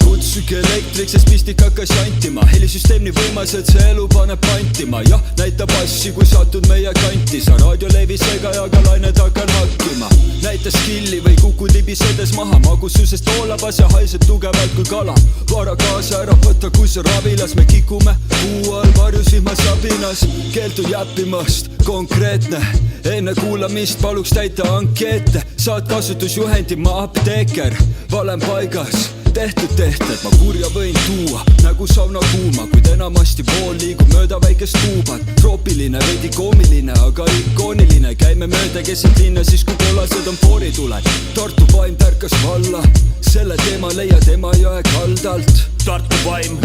Kutsuge elektriks, sest pistik hakkas jantima. Helisüsteem nii võimas, et see elu paneb pantima. Jah, näita passi, kui satud meie kanti. Sa raadiolevi segajaga lained hakkan hakkima. Näita skilli või kukud libisedes maha. Magususest voolabas ja haiseb tugevalt kui kala. Vara kaasa ära võtta, kui sa ravilas. Me kikume kuu all varjusihmas abinas. Keeldud jäppimast, konkreetne. Enne kuulamist paluks täita ankeete. Saad kasutusjuhendi, ma apteeker. Valem paigas, tehtud tehted, ma kurja võin tuua nagu sauna kuuma, kuid enamasti vool liigub mööda väikest tuubat. Troopiline, veidi koomiline, aga ikooniline. Käime mööda keset linna siis, kui kolased on poorituled. Tartu vaim tärkas valla, selle teema leiad Emajõe kaldalt. Tartu vaim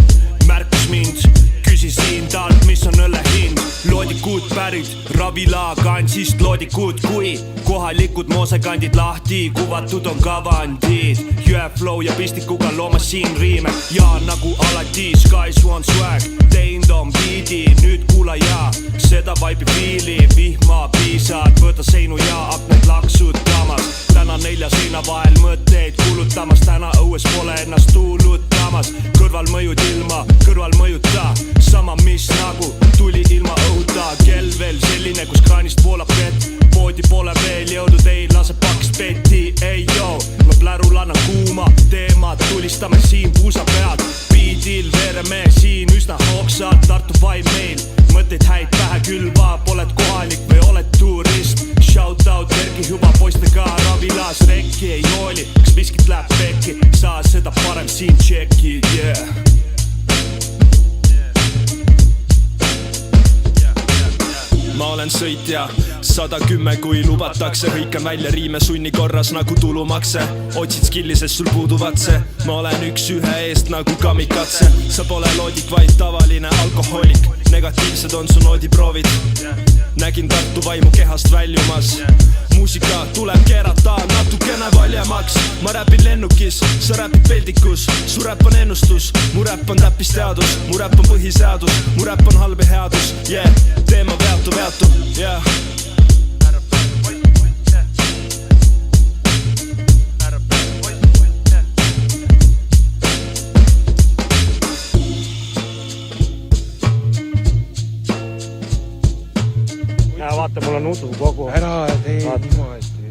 märkas mind, küsisin talt, mis on õlle hind. Loodikud pärid, Ravila kansist loodikud, kui kohalikud moosekandid lahti, kuvatud on kavandid. Jõe flow ja pistikuga loomas siin riime ja nagu alati Sky Swan swag, teinud on beat'i, nüüd kuula ja seda vaibi fiili, vihma piisad, võta seinu ja akned laksud tamas. Täna 4 seina vahel mõtteid kulutamas, täna õues pole ennast tuulutamas. Kõrvalmõjud ilma, kõrvalmõjuta, sama mis nagu tuli ilma õhuta. Kell veel selline, kus kraanist voolab vett, poodi pole veel jõudnud, ei lase pakist peti, ei joo. Ma plärul annan kuuma teemad, tulistame siin puusa pead. Beatil veereme siin üsna hoogsad, Tartu vaim meil mõtteid häid pähe külvab. Oled kohalik või oled turist, shout out Erki juba poistega Ravilas. Rekki ei jooli, kas viskit läheb pekki, saa seda parem siin tšeki, yeah. Ma olen sõitja, 110 kui lubatakse. Hõikan välja riime sunni korras nagu tulumakse. Otsid skilli, sest sul puuduvad see. Ma olen üks ühe eest nagu kamikatse. Sa pole loodik, vaid tavaline alkohoolik. Negatiivsed on su noodiproovid. Nägin Tartu vaimu kehast väljumas. Muusika tuleb keerata natukene valjemaks. Ma räpin lennukis, sa räpid peldikus. Su räpp on ennustus, mu räpp on täppisteadus. Mu räpp on põhiseadus, mu räpp on halb ja headus. Yeah, teema veatu, yeah. Vaata, mul on udu kogu. Ära tee niimoodi.